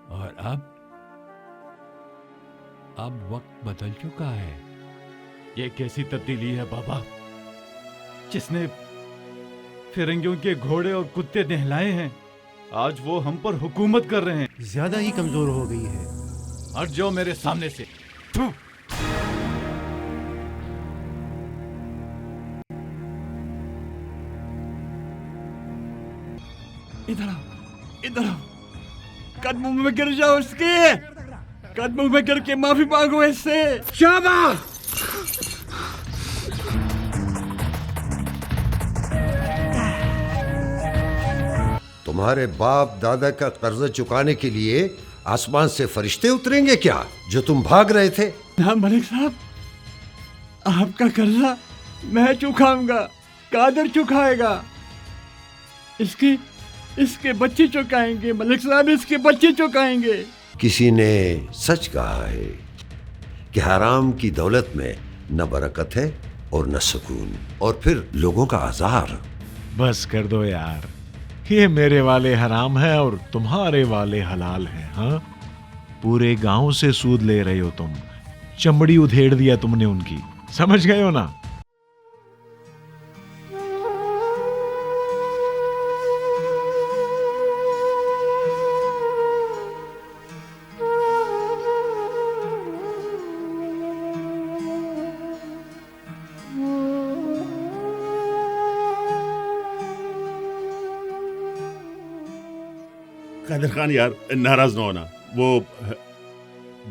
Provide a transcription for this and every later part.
और अब वक्त बदल चुका है। ये कैसी तब्दीली है बाबा, जिसने फिरंगियों के घोड़े और कुत्ते नहलाए हैं, आज वो हम पर हुकूमत कर रहे हैं। ज्यादा ही कमजोर हो गई है। हट जाओ मेरे सामने से। थू। इधर आओ, इधर आओ, कदमों में गिर जाओ इसके, कदमों में गिर के माफी मांगो इससे। शाबाश! तुम्हारे बाप दादा का कर्ज चुकाने के लिए आसमान से फरिश्ते उतरेंगे क्या, जो तुम भाग रहे थे? ना मलिक साहब, आपका कर्जा मैं चुकाऊंगा, कादर चुकाएगा। इसके बच्चे चुकाएंगे मलिक साहब, इसके बच्चे चुकाएंगे। किसी ने सच कहा है कि हराम की दौलत में न बरकत है और न सुकून, और फिर लोगों का आजार। बस कर दो यार, ये मेरे वाले हराम है और तुम्हारे वाले हलाल है। हाँ, पूरे गांव से सूद ले रहे हो तुम, चमड़ी उधेड़ दिया तुमने उनकी, समझ गए हो ना? कादर खान यार, नाराज ना होना, वो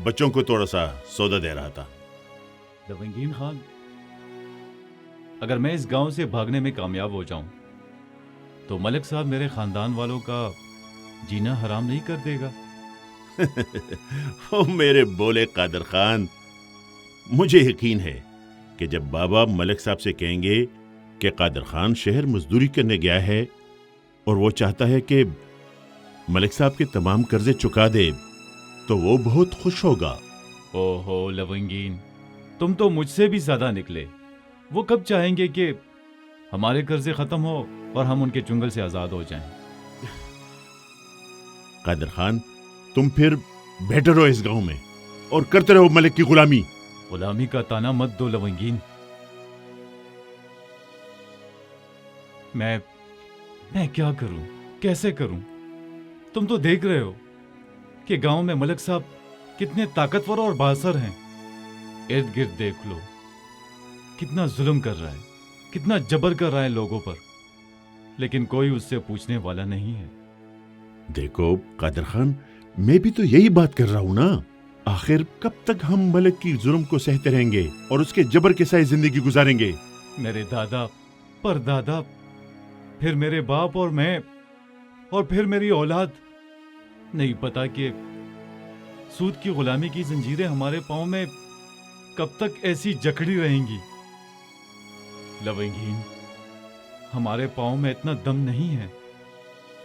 बच्चों को थोड़ा सा सौदा दे रहा था। लवंगीन खान, अगर मैं इस गांव से भागने में कामयाब हो जाऊं तो मलिक साहब मेरे खानदान वालों का जीना हराम नहीं कर देगा। ओ मेरे बोले कादर खान, मुझे यकीन है कि जब बाबा मलिक साहब से कहेंगे कि कादर खान शहर मजदूरी करने गया है और वो चाहता है कि मलिक साहब के तमाम कर्जे चुका दे, तो वो बहुत खुश होगा। ओहो लवंगीन, तुम तो मुझसे भी ज्यादा निकले। वो कब चाहेंगे कि हमारे कर्जे खत्म हो और हम उनके चुंगल से आजाद हो जाएं। कादर खान, तुम फिर बैठे रहो इस गांव में और करते रहो मलिक की गुलामी। गुलामी का ताना मत दो लवंगीन। मैं क्या करूं, कैसे करूं? तुम तो देख रहे हो कि गांव में मलिक साहब कितने ताकतवर और बासर हैं। इर्द गिर्द देख लो, कितना जुल्म कर रहा है, कितना जबर कर रहा है लोगों पर, लेकिन कोई उससे पूछने वाला नहीं है। देखो कादर खान, मैं भी तो यही बात कर रहा हूं ना। आखिर कब तक हम मलिक की जुल्म को सहते रहेंगे और उसके जबर के साथ जिंदगी गुजारेंगे? मेरे दादा, परदादा, फिर मेरे बाप और मैं, और फिर मेरी औलाद। नहीं पता कि सूद की गुलामी की जंजीरें हमारे पांव में कब तक ऐसी जकड़ी रहेंगी। लवंगीन, हमारे पांव में इतना दम नहीं है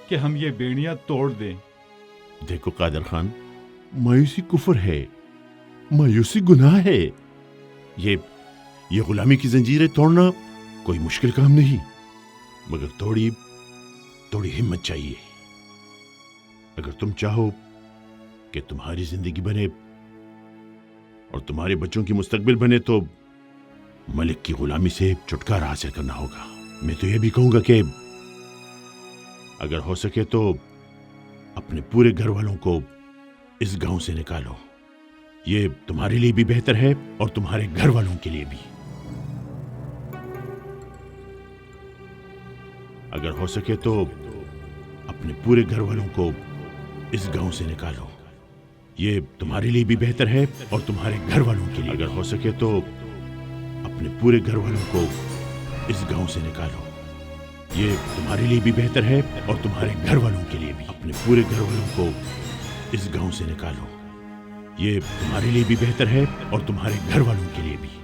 कि हम ये बेड़ियां तोड़ दें। देखो कादर खान, मायूसी कुफर है, मायूसी गुनाह है। ये गुलामी की जंजीरें तोड़ना कोई मुश्किल काम नहीं, मगर थोड़ी हिम्मत चाहिए। अगर तुम चाहो कि तुम्हारी जिंदगी बने और तुम्हारे बच्चों की मुस्तकबिल बने, तो मलिक की गुलामी से छुटकारा हासिल करना होगा। मैं तो यह भी कहूंगा कि अगर हो सके तो अपने पूरे घर वालों को इस गांव से निकालो। ये तुम्हारे लिए भी बेहतर है और तुम्हारे घर वालों के लिए भी। अगर हो सके तो अपने पूरे घर वालों को इस गांव से निकालो। ये तुम्हारे लिए भी बेहतर है और तुम्हारे घर वालों के लिए। अगर हो सके तो अपने पूरे घर वालों को इस गांव से निकालो। ये तुम्हारे लिए भी बेहतर है और तुम्हारे घर वालों के लिए भी। अपने पूरे घर वालों को इस गांव से निकालो। ये तुम्हारे लिए भी बेहतर है और तुम्हारे घर वालों के लिए भी।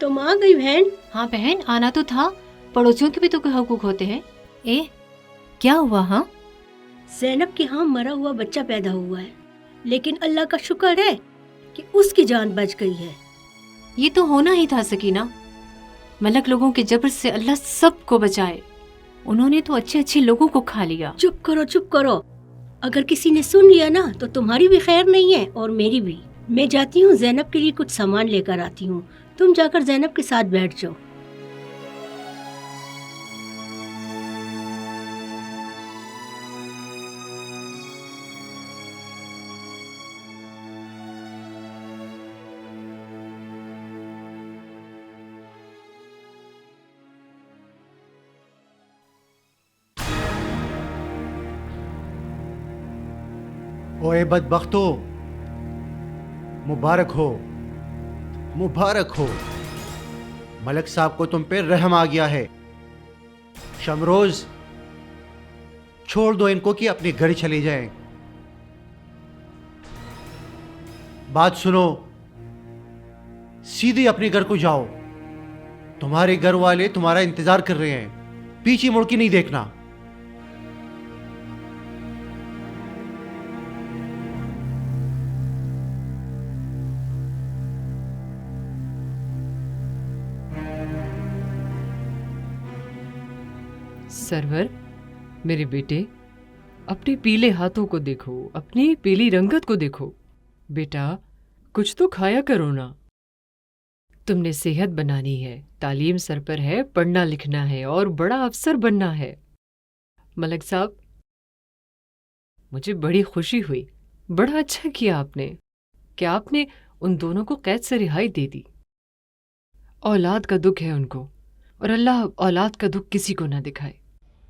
तुम आ गई बहन। हाँ बहन, आना तो था। पड़ोसियों के भी तो कोई हकूक होते हैं। क्या हुआ? हाँ, ज़ैनब के यहाँ मरा हुआ बच्चा पैदा हुआ है, लेकिन अल्लाह का शुक्र है कि उसकी जान बच गई है। ये तो होना ही था सकीना। मलक लोगों के जबर से अल्लाह सबको बचाए। उन्होंने तो अच्छे अच्छे लोगों को खा लिया। चुप करो चुप करो, अगर किसी ने सुन लिया ना तो तुम्हारी भी खैर नहीं है और मेरी भी। मैं जाती हूँ, ज़ैनब के लिए कुछ सामान लेकर आती हूँ। तुम जाकर ज़ैनब के साथ बैठ जाओ। ओए बदबख्तो, मुबारक हो, मुबारक हो। मलक साहब को तुम पे रहम आ गया है। शमरोज, छोड़ दो इनको कि अपने घर चले जाएं। बात सुनो, सीधे अपने घर को जाओ। तुम्हारे घर वाले तुम्हारा इंतजार कर रहे हैं, पीछे मुड़ के नहीं देखना। सरवर, मेरे बेटे, अपने पीले हाथों को देखो, अपनी पीली रंगत को देखो। बेटा, कुछ तो खाया करो ना। तुमने सेहत बनानी है, तालीम सर पर है, पढ़ना लिखना है और बड़ा अफसर बनना है। मलक साहब, मुझे बड़ी खुशी हुई। बड़ा अच्छा किया आपने कि आपने उन दोनों को कैद से रिहाई दे दी। औलाद का दुख है उनको, और अल्लाह औलाद का दुख किसी को ना दिखाए।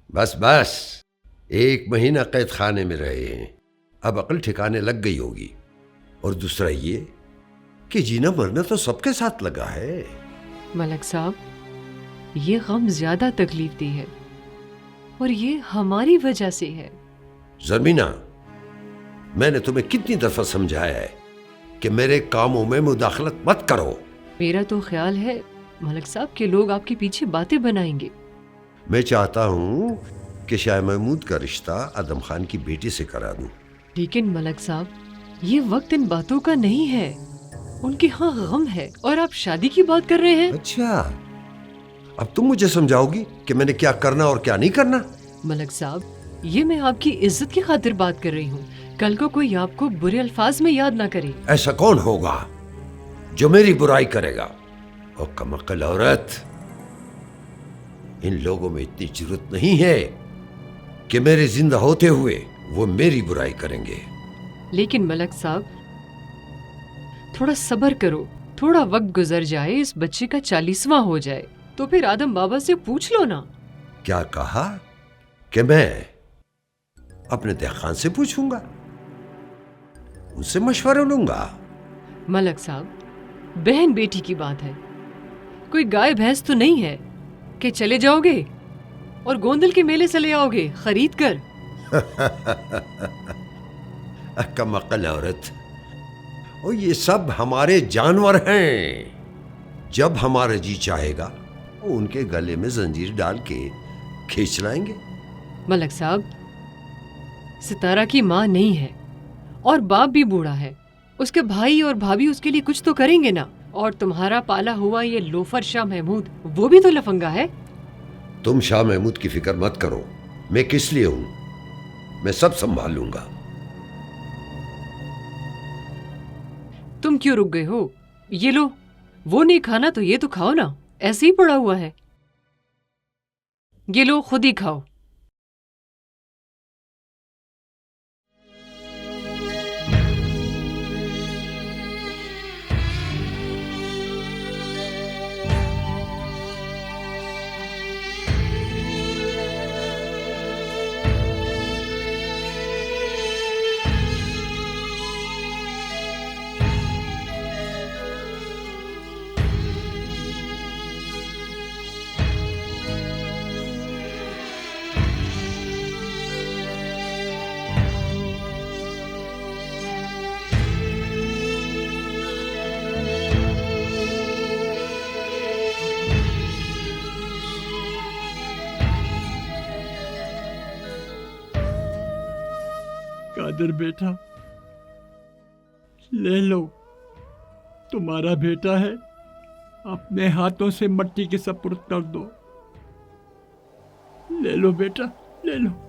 बस बस, 1 महीना कैद खाने में रहे हैं, अब अकल ठिकाने लग गई होगी। और दूसरा ये कि जीना मरना तो सबके साथ लगा है। मलक साहब, ये गम ज्यादा तकलीफ दी है और ये हमारी वजह से है। ज़मीना, मैंने तुम्हें कितनी दफा समझाया है कि मेरे कामों में मुदाखलत मत करो। मेरा तो ख्याल है मलक साहब के लोग आपके पीछे बातें बनाएंगे। मैं चाहता हूँ कि शाह महमूद का रिश्ता आदम खान की बेटी से करा दूं। लेकिन मलक साहब, ये वक्त इन बातों का नहीं है। उनके यहाँ गम है और आप शादी की बात कर रहे हैं। अच्छा, अब तुम मुझे समझाओगी कि मैंने क्या करना और क्या नहीं करना। मलक साहब, ये मैं आपकी इज्जत की खातिर बात कर रही हूँ। कल को कोई आपको बुरे अल्फाज में याद ना करे। ऐसा कौन होगा जो मेरी बुराई करेगा? और कमअक्ल औरत, इन लोगों में इतनी जरूरत नहीं है कि मेरे जिंदा होते हुए वो मेरी बुराई करेंगे। लेकिन मलक साहब, थोड़ा सब्र करो, थोड़ा वक्त गुजर जाए, इस बच्चे का 40वां हो जाए तो फिर आदम बाबा से पूछ लो ना। क्या कहा कि मैं अपने देखान से पूछूंगा, उनसे मशवरा लूंगा? मलक साहब, बहन बेटी की बात है, कोई गाय भैंस तो नहीं है कि चले जाओगे और गोंदल के मेले से ले आओगे खरीद कर। कमअक्ल औरत, और ये सब हमारे जानवर हैं। जब हमारा जी चाहेगा उनके गले में जंजीर डाल के खींच लाएंगे। मलक साहब, सितारा की माँ नहीं है और बाप भी बूढ़ा है। उसके भाई और भाभी उसके लिए कुछ तो करेंगे ना। और तुम्हारा पाला हुआ ये लोफर शाह महमूद, वो भी तो लफंगा है। तुम शाह महमूद की फिक्र मत करो, मैं किस लिए हूं, मैं सब संभाल लूंगा। तुम क्यों रुक गए हो? ये लो, वो नहीं खाना तो ये तो खाओ ना, ऐसे ही पड़ा हुआ है। ये लो, खुद ही खाओ। कादर बेटा, ले लो, तुम्हारा बेटा है, अपने हाथों से मट्टी के सपुर्द कर दो। ले लो बेटा, ले लो।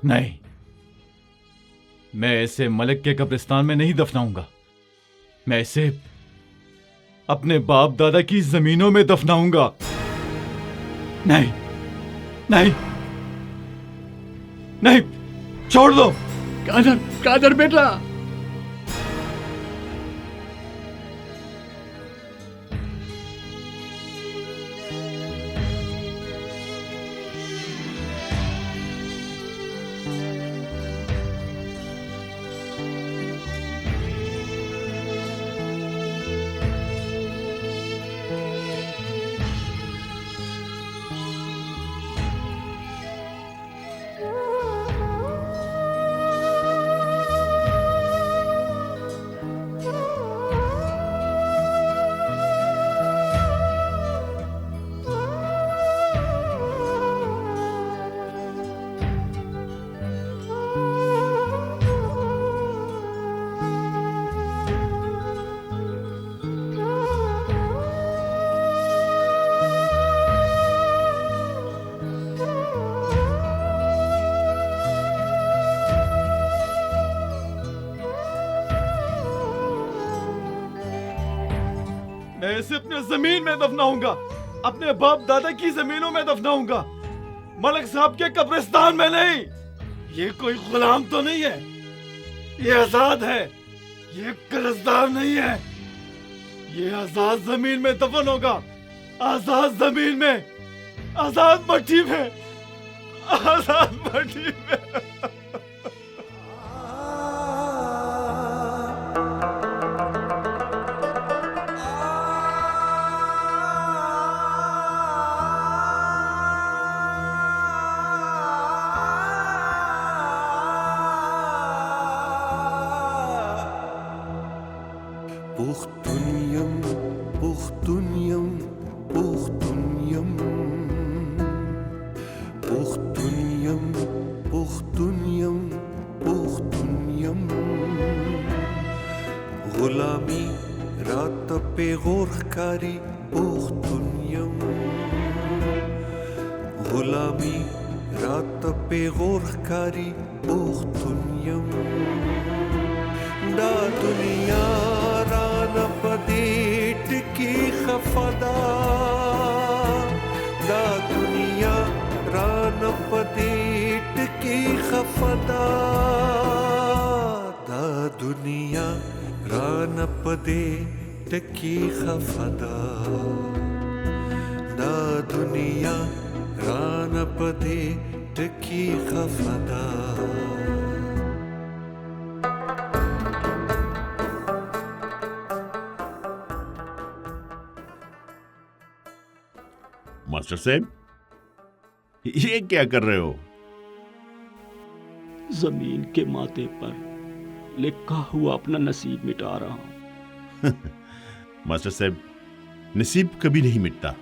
नहीं, मैं इसे मलिक के कब्रिस्तान में नहीं दफनाऊंगा। मैं इसे अपने बाप दादा की जमीनों में दफनाऊंगा। नहीं, नहीं, नहीं, छोड़ दो। कादर, कादर बेटा, मैं इसे अपने जमीन में दफनाऊंगा, अपने बाप दादा की जमीनों में दफनाऊंगा, मलिक साहब के कब्रिस्तान में नहीं। ये कोई गुलाम तो नहीं है, ये आजाद है, ये कर्जदार नहीं है। ये आजाद जमीन में दफन होगा, आजाद जमीन में, आजाद मट्टी में, आजाद मट्टी में। Buchtunyam, Buchtunyam, Buchtunyam, Buchtunyam, Buchtunyam, Buchtunyam. Gulami raat pe gorkhkari Buchtunyam, Gulami raat pe gorkhkari Buchtunyam. Da duniya पदेट की खफदा, दा दुनिया रान पदेट की खफदा, दा दुनिया रान पदेट की खफदा, दा दुनिया रान पदेट की खफदा. मास्टर साहब, ये क्या कर रहे हो? जमीन के माथे पर लिखा हुआ अपना नसीब मिटा रहा हूं। मास्टर साहब, नसीब कभी नहीं मिटता।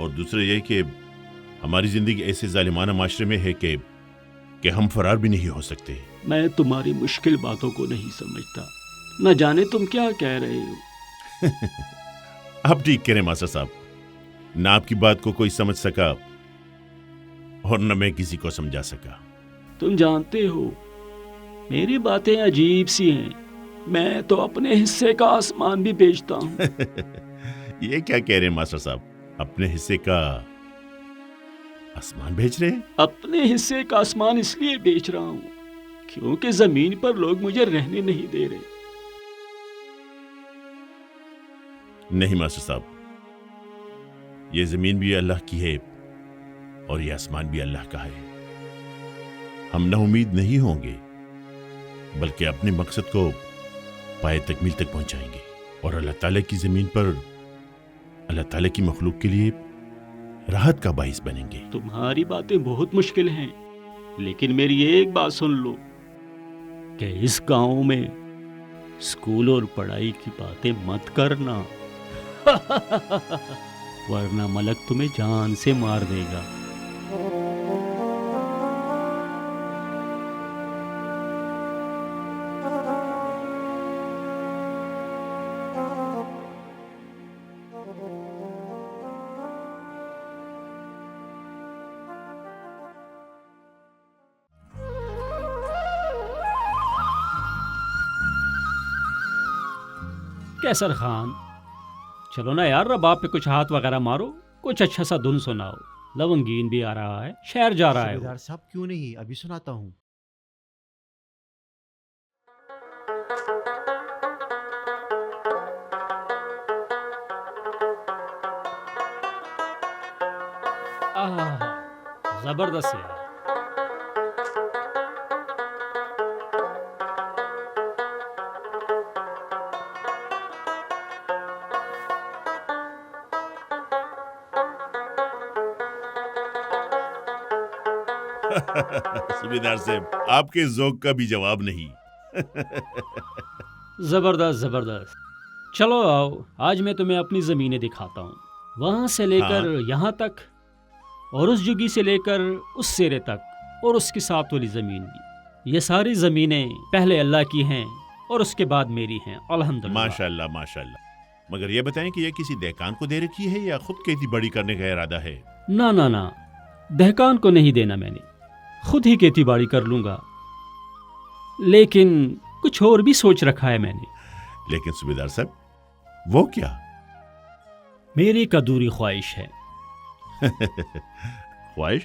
और दूसरा यह कि हमारी जिंदगी ऐसे जालिमाना माशरे में है कि हम फरार भी नहीं हो सकते। मैं तुम्हारी मुश्किल बातों को नहीं समझता, न जाने तुम क्या कह रहे हो। आप ठीक कह रहे मास्टर साहब, न आपकी बात को कोई समझ सका और न मैं किसी को समझा सका। तुम जानते हो मेरी बातें अजीब सी हैं, मैं तो अपने हिस्से का आसमान भी बेचता हूँ। ये क्या कह रहे हैं मास्टर साहब, अपने हिस्से का आसमान बेच रहे हैं? अपने हिस्से का आसमान इसलिए बेच रहा हूँ क्योंकि जमीन पर लोग मुझे रहने नहीं दे रहे। नहीं मास्टर साहब, ये जमीन भी अल्लाह की है और ये आसमान भी अल्लाह का है। हम ना उम्मीद नहीं होंगे बल्कि अपने मकसद को पाए तकमील तक पहुंचाएंगे और अल्लाह ताला की ज़मीन पर अल्लाह ताला की मखलूक के लिए राहत का बाइस बनेंगे। तुम्हारी बातें बहुत मुश्किल हैं, लेकिन मेरी एक बात सुन लो कि इस गांव में स्कूल और पढ़ाई की बातें मत करना वरना मलक तुम्हें जान से मार देगा। कैसर खान, चलो ना यार, रबाब पे कुछ हाथ वगैरह मारो, कुछ अच्छा सा धुन सुनाओ। लवंगीन भी आ रहा है, शहर जा रहा है वो। सूबेदार साहब क्यों नहीं, अभी सुनाता हूँ। जबरदस्त यार। सूबेदार साहब, आपके ज़ौक़ का भी जवाब नहीं। जबरदस्त जबरदस्त। चलो आओ, आज मैं तुम्हें अपनी ज़मीनें दिखाता हूँ, वहां से लेकर यहाँ तक, और उस जुगी से लेकर उस सिरे तक, और उसकी साथ वाली ज़मीन भी। ये सारी ज़मीनें पहले अल्लाह की हैं और उसके बाद मेरी हैं, अल्हम्दुलिल्लाह। माशाल्लाह माशाल्लाह। मगर ये बताएं कि ये किसी दहकान को दे रखी है या खुद खेती बाड़ी करने का इरादा है? ना ना ना, दहकान को नहीं देना, मैंने खुद ही खेती बाड़ी कर लूंगा, लेकिन कुछ और भी सोच रखा है मैंने। लेकिन सूबेदार साहब, वो क्या? मेरी एक अधूरी ख्वाहिश है। ख्वाहिश?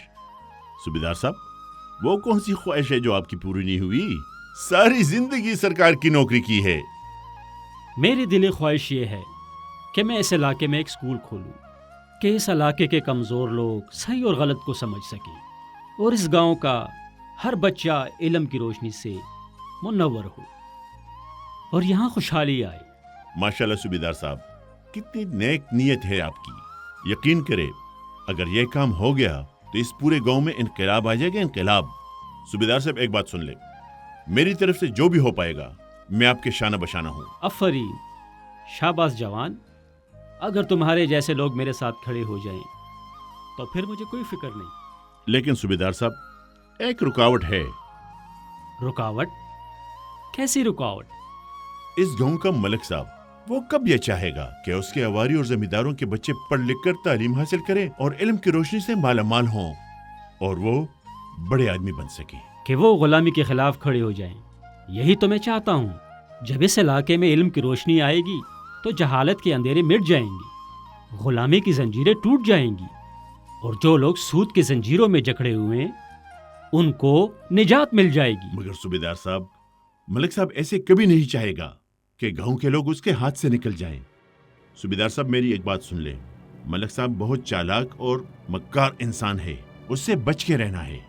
सूबेदार साहब, वो कौन सी ख्वाहिश है जो आपकी पूरी नहीं हुई? सारी जिंदगी सरकार की नौकरी की है। मेरी दिली ख्वाहिश ये है कि मैं इस इलाके में एक स्कूल खोलूं, कि इस इलाके के कमज़ोर लोग सही और गलत को समझ सकें और इस गांव का हर बच्चा इल्म की रोशनी से मुनव्वर हो और यहाँ खुशहाली आए। माशाल्लाह सूबेदार साहब, कितनी नेक नीयत है आपकी। यकीन करे, अगर यह काम हो गया तो इस पूरे गांव में इनकलाब आ जाएगा, इनकलाब। सूबेदार साहब, एक बात सुन ले, मेरी तरफ से जो भी हो पाएगा मैं आपके शाना बशाना हूँ। अफरीन, शाबाश जवान। अगर तुम्हारे जैसे लोग मेरे साथ खड़े हो जाएं तो फिर मुझे कोई फिक्र नहीं। लेकिन सूबेदार साहब, एक रुकावट है। रुकावट? कैसी रुकावट? इस गांव का मलिक साहब, वो कब यह चाहेगा कि उसके अवारी और जमींदारों के बच्चे पढ़ लिख कर तालीम हासिल करें और इल्म की रोशनी से मालामाल हों और वो बड़े आदमी बन सके, कि वो गुलामी के खिलाफ खड़े हो जाएं। यही तो मैं चाहता हूँ। जब इस इलाके में इल्म की रोशनी आएगी तो जहालत के अंधेरे मिट जाएंगे, गुलामी की जंजीरें टूट जाएंगी और जो लोग सूद की जंजीरों में जकड़े हुए हैं उनको निजात मिल जाएगी। मगर सूबेदार साहब, मलिक साहब ऐसे कभी नहीं चाहेगा कि गांव के लोग उसके हाथ से निकल जाएं। सूबेदार साहब, मेरी एक बात सुन ले, मलिक साहब बहुत चालाक और मक्कार इंसान है, उससे बच के रहना है।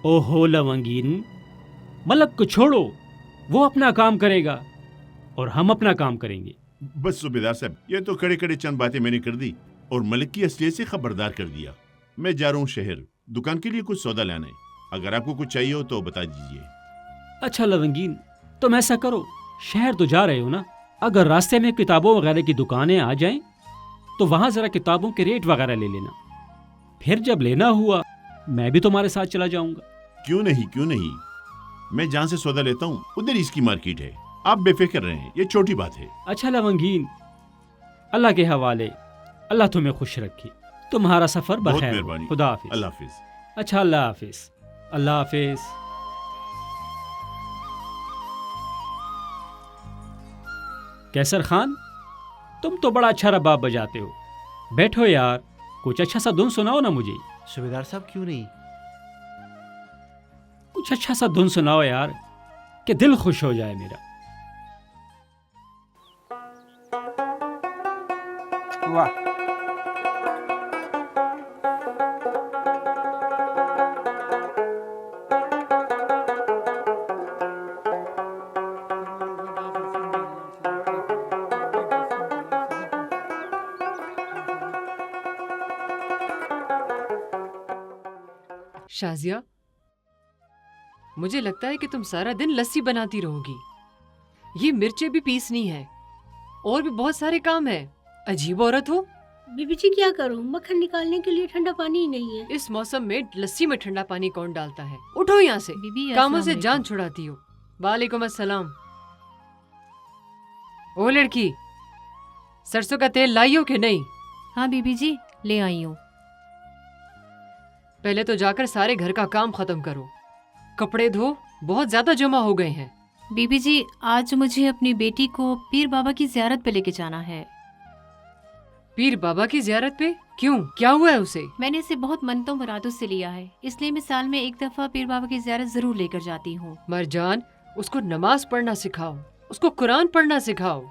ओहो लवंगीन, मलक को छोड़ो, वो अपना काम करेगा और हम अपना काम करेंगे। बस सूबेदार साहब, ये तो कड़े कड़े चंद बातें मैंने कर दी और मलिक की असलियत से खबरदार कर दिया। मैं जा रहा हूँ शहर, दुकान के लिए कुछ सौदा लाना है। अगर आपको कुछ चाहिए हो तो बता दीजिए। अच्छा लवंगीन, तुम ऐसा करो, शहर तो जा रहे हो ना, अगर रास्ते में किताबों वगैरह की दुकानें आ जाएं तो वहां जरा किताबों के रेट वगैरह ले लेना। फिर जब लेना हुआ मैं भी तुम्हारे साथ चला जाऊंगा। क्यों नहीं, क्यों नहीं। मैं जहाँ से सौदा लेता हूँ उधर इसकी मार्केट है, आप बेफिक्र रहें, ये छोटी बात है। अच्छा लवंगीन, अल्लाह के हवाले, अल्लाह तुम्हें खुश रखे, तुम्हारा सफर बहुत बखैर हो। मेहरबानी। खुदा हाफिज। अल्लाह हाफिज। अच्छा, अल्लाह हाफिज। अल्लाह हाफिज। कैसर खान, तुम तो बड़ा अच्छा रबाब बजाते हो। बैठो यार, कुछ अच्छा सा धुन सुनाओ ना मुझे। सूबेदार साहब, क्यों नहीं? कुछ अच्छा सा धुन सुनाओ यार, कि दिल खुश हो जाए मेरा। वाह, शाजिया, मुझे लगता है कि तुम सारा दिन लस्सी बनाती रहोगी। ये मिर्चें भी पीसनी है और भी बहुत सारे काम है। अजीब औरत हो। बीबी जी क्या करूं, मक्खन निकालने के लिए ठंडा पानी ही नहीं है। इस मौसम में लस्सी में ठंडा पानी कौन डालता है? उठो यहाँ से, बीबी कामों अस्सलाम से जान वालेकुम। छुड़ाती हो। वालेकुम अस्सलाम। ओ लड़की, सरसों का तेल लाई हो कि नहीं? हाँ बीबी जी, ले आई हूँ। पहले तो जाकर सारे घर का काम खत्म करो। कपड़े धो, बहुत ज्यादा जमा हो गए हैं। बीबी जी, आज मुझे अपनी बेटी को पीर बाबा की ज़ियारत पे लेके जाना है। पीर बाबा की जियारत पे? क्यों, क्या हुआ है उसे? मैंने इसे बहुत मन्नतों मुरादों से लिया है, इसलिए मैं साल में एक दफा पीर बाबा की ज़ियारत जरूर लेकर जाती हूँ। मरजान, उसको नमाज पढ़ना सिखाओ, उसको कुरान पढ़ना सिखाओ।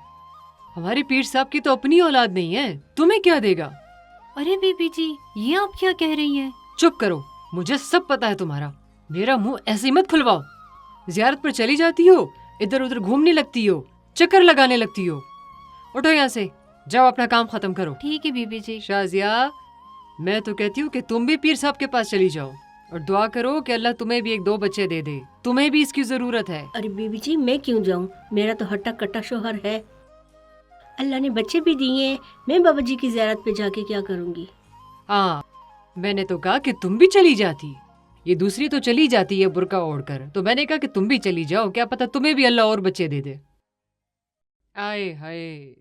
हमारे पीर साहब की तो अपनी औलाद नहीं है, तुम्हें क्या देगा? अरे बीबी जी, ये आप क्या कह रही हैं? चुप करो, मुझे सब पता है तुम्हारा। मेरा मुंह ऐसे ही मत खुलवाओ। जियारत पर चली जाती हो, इधर उधर घूमने लगती हो, चक्कर लगाने लगती हो। उठो यहाँ से, जाओ अपना काम खत्म करो। ठीक है बीबी जी। शाजिया, मैं तो कहती हूँ कि तुम भी पीर साहब के पास चली जाओ और दुआ करो कि अल्लाह तुम्हें भी 1-2 बच्चे दे दे। तुम्हें भी इसकी जरूरत है। अरे बीबी जी, मैं क्यों जाऊं, मेरा तो हट्टा कट्टा शोहर है। अल्लाह ने बच्चे भी दिए, मैं बाबा जी की ज़ियारत पे जाके क्या करूंगी? हाँ, मैंने तो कहा कि तुम भी चली जाती। ये दूसरी तो चली जाती है बुर्का ओढ़कर, तो मैंने कहा कि तुम भी चली जाओ, क्या पता तुम्हें भी अल्लाह और बच्चे दे दे। आए हाय।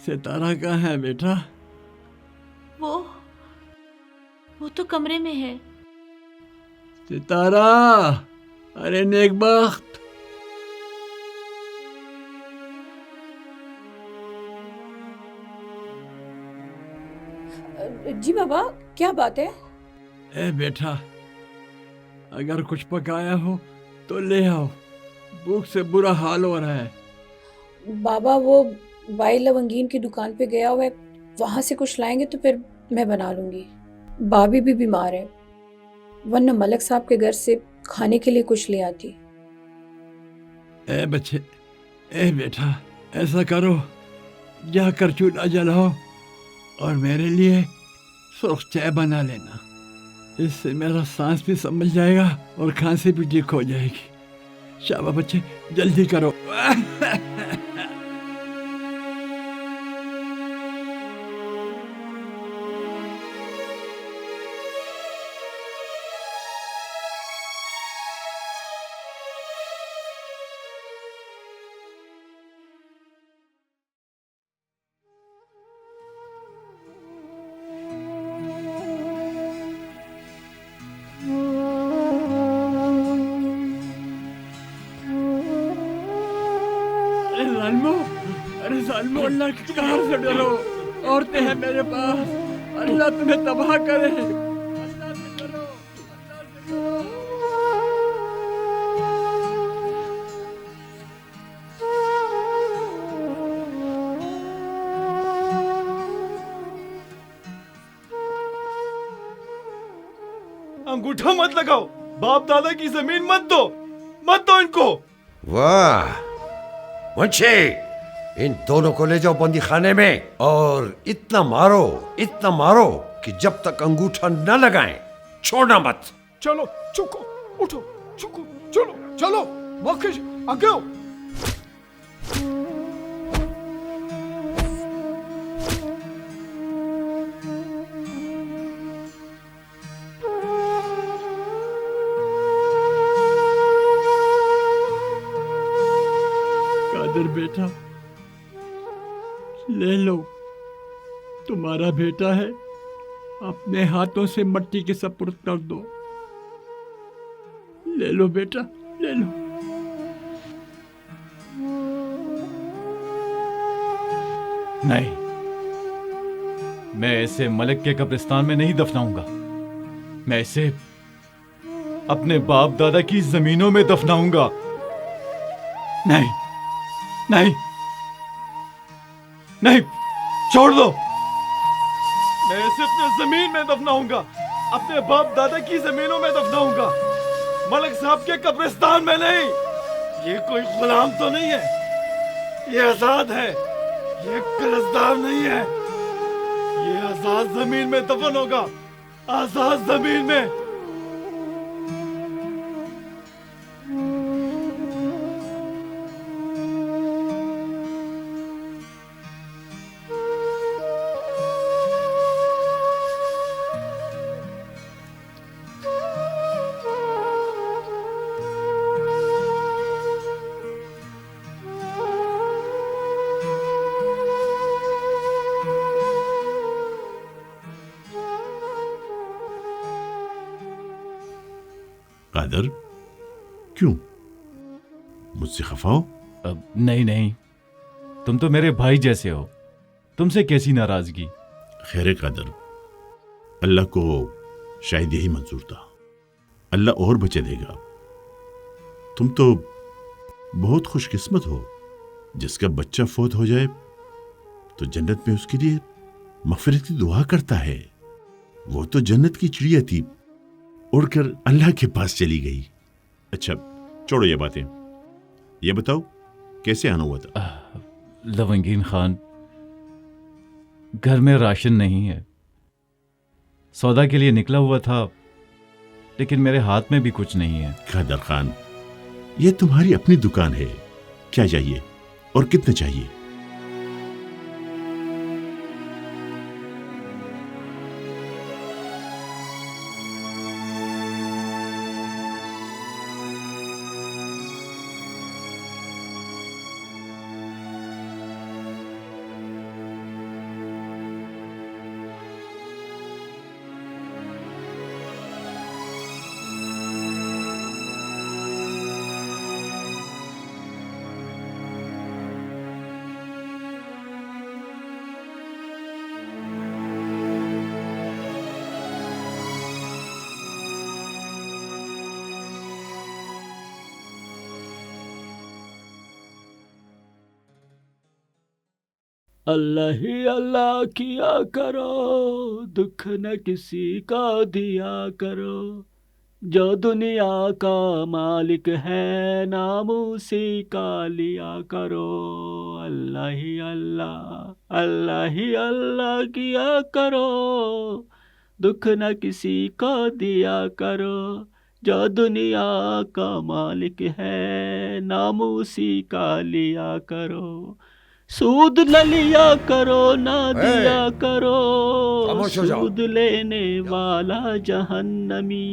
सितारा कहाँ है बेटा? वो तो कमरे में है। सितारा, अरे नेकबख्त। जी बाबा, क्या बात है? ए बेटा, अगर कुछ पकाया हो तो ले आओ, भूख से बुरा हाल हो रहा है। बाबा, वो भाई लवंगीन की दुकान पे गया हुआ है, वहां से कुछ लाएंगे तो फिर मैं बना लूंगी। भाभी भी बीमार है, वरना मलक साहब के घर से खाने के लिए कुछ ले आती। ए बच्चे, ए बेटा, ऐसा करो, जाकर चूल्हा जलाओ और मेरे लिए सुर्ख चाय बना लेना। इससे मेरा सांस भी संभल जाएगा और खांसी भी ठीक हो जाएगी। शाबाश बच्चे, जल्दी करो। अरे जालिमो, अल्लाह की कार से डरो, औरतें हैं मेरे पास, अल्लाह तुम्हें तबाह करे। अल्लाह से डरो, अल्लाह से डरो। अंगूठा मत लगाओ, बाप दादा की जमीन मत दो इनको। वाह मुझे, इन दोनों को ले जाओ बंदी खाने में और इतना मारो कि जब तक अंगूठा न लगाएं छोड़ना मत। चलो चुको, उठो, चुको, चलो चलो, मौके से आगे आओ। कादर बेटा, ले लो, तुम्हारा बेटा है, अपने हाथों से मट्टी के सपुर्द कर दो। ले लो बेटा, ले लो। नहीं, मैं इसे मलिक के कब्रिस्तान में नहीं दफनाऊंगा। मैं इसे अपने बाप दादा की जमीनों में दफनाऊंगा। नहीं, नहीं, नहीं, छोड़ दो। मैं इसे अपने जमीन में दफनाऊंगा, अपने बाप दादा की जमीनों में दफनाऊंगा, मलिक साहब के कब्रिस्तान में नहीं। ये कोई गुलाम तो नहीं है, ये आजाद है, ये कर्जदार नहीं है। ये आजाद जमीन में दफन होगा, आजाद जमीन में। कादर, क्यों? मुझसे खफा हो? नहीं नहीं, तुम तो मेरे भाई जैसे हो, तुमसे कैसी नाराजगी। खैर कादर, अल्लाह को शायद यही मंजूर था। अल्लाह और बचे देगा। तुम तो बहुत खुशकिस्मत हो, जिसका बच्चा फौत हो जाए तो जन्नत में उसके लिए मगफिरत की दुआ करता है। वो तो जन्नत की चिड़िया थी, उड़कर अल्लाह के पास चली गई। अच्छा छोड़ो ये बातें, ये बताओ कैसे आना हुआ था? लवंगीन खान, घर में राशन नहीं है। सौदा के लिए निकला हुआ था, लेकिन मेरे हाथ में भी कुछ नहीं है। कादर खान, ये तुम्हारी अपनी दुकान है, क्या चाहिए और कितने चाहिए? अल्लाह ही अल्लाह किया करो, दुख न किसी का दिया करो। जो दुनिया का मालिक है, नाम उसी का लिया करो। अल्लाह ही अल्लाह, अल्लाह ही अल्लाह किया करो, दुख न किसी को दिया करो। जो दुनिया का मालिक है, नाम उसी का लिया करो। सूद न लिया करो, ना दिया करो, सूद लेने वाला जहन्नमी।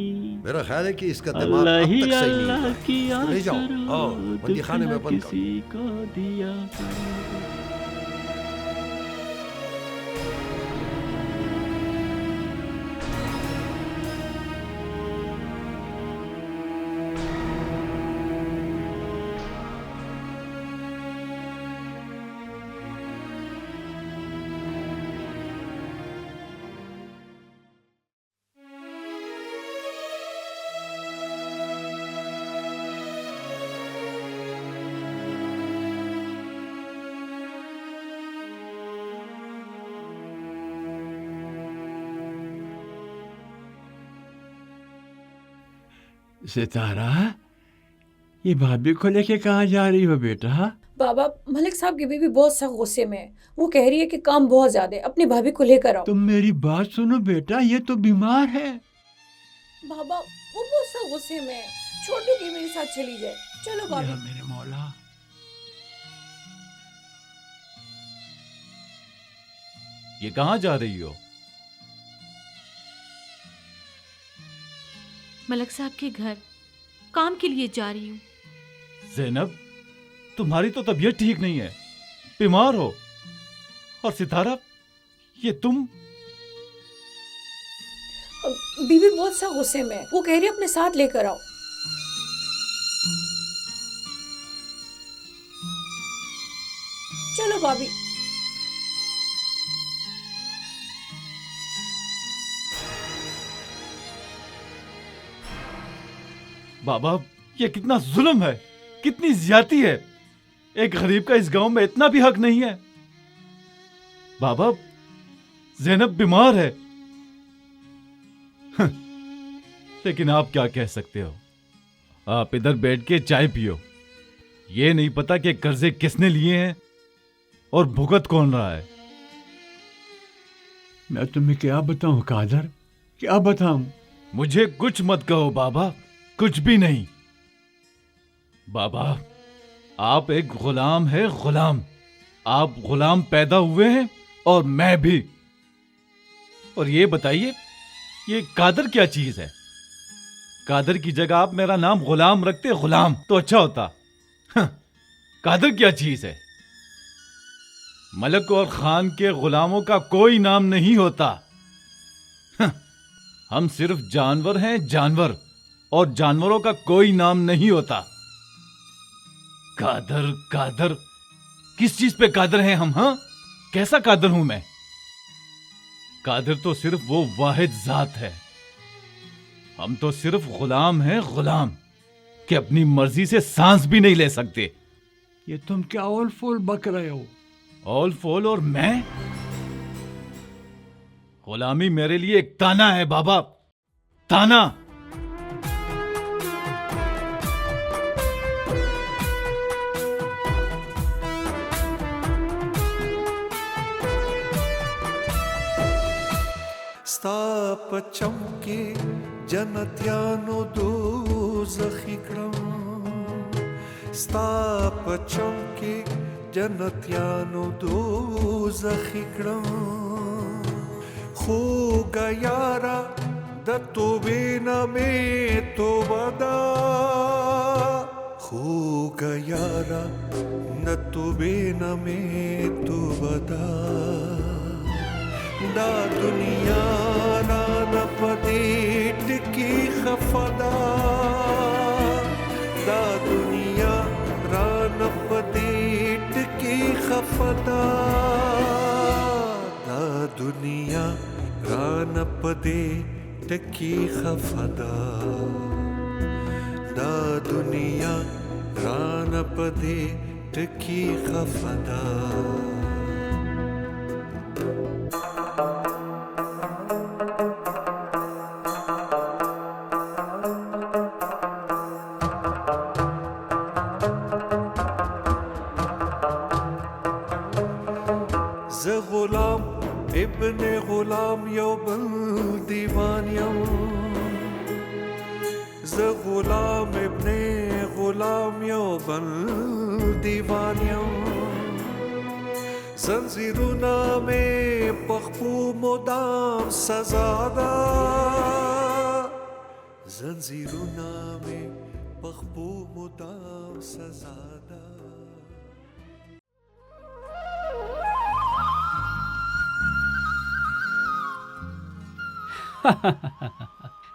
मेरा ख्याल है कि इसका दिमाग अब तक सही नहीं है। किया ले जाओ, करो, बंदी खाने में बंद करो। किसी को दिया करो। सितारा, ये भाभी को लेके कहाँ जा रही हो बेटा? बाबा, मलिक साहब की बीवी बहुत सख्त गुस्से में है। वो कह रही है कि काम बहुत ज्यादा है, अपनी भाभी को लेकर आओ। तुम मेरी बात सुनो बेटा, ये तो बीमार है। बाबा, वो बहुत सख्त गुस्से में है। छोटी दी मेरे साथ चली जाए। चलो भाभी। या मेरे मौला। ये कहाँ जा रही हो? मलिक साहब के घर काम के लिए जा रही हूँ। ज़ैनब, तुम्हारी तो तबीयत ठीक नहीं है, बीमार हो। और सितारा, ये तुम? बीबी बहुत सा गुस्से में है, वो कह रही है अपने साथ लेकर आओ। चलो भाभी। बाबा, ये कितना जुल्म है, कितनी ज्यादती है। एक गरीब का इस गांव में इतना भी हक नहीं है। बाबा, ज़ैनब बीमार है। लेकिन आप क्या कह सकते हो? आप इधर बैठ के चाय पियो। ये नहीं पता कि कर्जे किसने लिए हैं और भुगत कौन रहा है। मैं तुम्हें क्या बताऊं कादर, क्या बताऊं? मुझे कुछ मत कहो बाबा, कुछ भी नहीं। बाबा, आप एक गुलाम है, गुलाम। आप गुलाम पैदा हुए हैं और मैं भी। और ये बताइए, ये कादर क्या चीज है? कादर की जगह आप मेरा नाम गुलाम रखते, गुलाम तो अच्छा होता। कादर क्या चीज है? मलक और खान के गुलामों का कोई नाम नहीं होता। हम सिर्फ जानवर हैं, जानवर, और जानवरों का कोई नाम नहीं होता। कादर, कादर, किस चीज पे कादर हैं हम? हाँ, कैसा कादर हूं मैं? कादर तो सिर्फ वो वाहिद जात है। हम तो सिर्फ गुलाम हैं, गुलाम, कि अपनी मर्जी से सांस भी नहीं ले सकते। ये तुम क्या ओल फोल बक रहे हो? ऑल फोल और मैं? गुलामी मेरे लिए एक ताना है बाबा, ताना। स्थाप चमके जनत्यानो दोजखिकड़म, स्थाप चमके जनत्यानो दोजखिकड़म, खो गयारा दत्तो बेना में तो बदा, खो गयारा दत्तो बेना में तो बदा, दा दुनिया रान पदेट की खफदा, दा दुनिया रान पदेट की खफदा, दा दुनिया रान पदेट की खफदा, दा दुनिया रान पदेट की खफदा। गुलाम इब्ने गुलाम यो बल दीवानियों, ज गुलाम इब्ने गुलाम यो बल दीवानियों, जंजीरुना में पख्पू मुदाम सजादा, जंजीरुना में पख्पू मुदाम सजादा।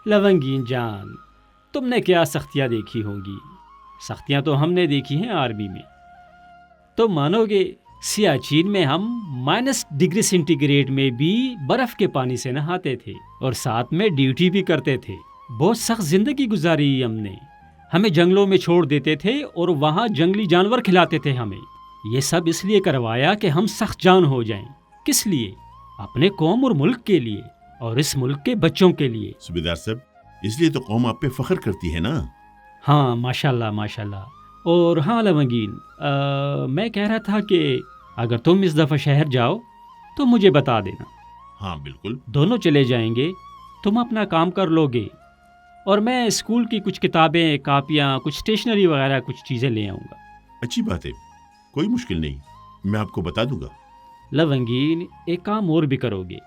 लवंगीन जान, तुमने क्या सख्तियाँ देखी होंगी। सख्तियाँ तो हमने देखी हैं आर्मी में। तो मानोगे, सियाचिन में हम -डिग्री सेंटीग्रेड में भी बर्फ के पानी से नहाते थे और साथ में ड्यूटी भी करते थे। बहुत सख्त जिंदगी गुजारी हमने। हमें जंगलों में छोड़ देते थे और वहाँ जंगली जानवर खिलाते थे हमें। ये सब इसलिए करवाया कि हम सख्त जान हो जाएं। किस लिए? अपने कौम और मुल्क के लिए, और इस मुल्क के बच्चों के लिए। सूबेदार साहब, इसलिए तो कौम आप पे फख्र करती है ना। हाँ, माशाल्लाह माशाल्लाह। और हाँ लवंगीन, मैं कह रहा था कि अगर तुम इस दफ़ा शहर जाओ तो मुझे बता देना। हाँ बिल्कुल, दोनों चले जाएंगे। तुम अपना काम कर लोगे और मैं स्कूल की कुछ किताबें, कापियाँ, कुछ स्टेशनरी वगैरह कुछ चीज़ें ले आऊँगा। अच्छी बात है, कोई मुश्किल नहीं, मैं आपको बता दूंगा। लवंगीन, एक काम और भी करोगे।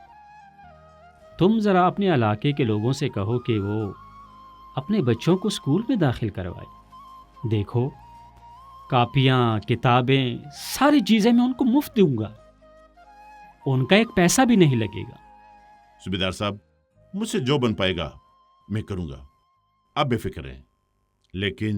तुम ज़रा अपने इलाके के लोगों से कहो कि वो अपने बच्चों को स्कूल में दाखिल करवाए। देखो, कापियाँ, किताबें, सारी चीज़ें मैं उनको मुफ्त दूंगा। उनका एक पैसा भी नहीं लगेगा। सूबेदार साहब, मुझसे जो बन पाएगा मैं करूंगा, आप बेफिक्र रहें। लेकिन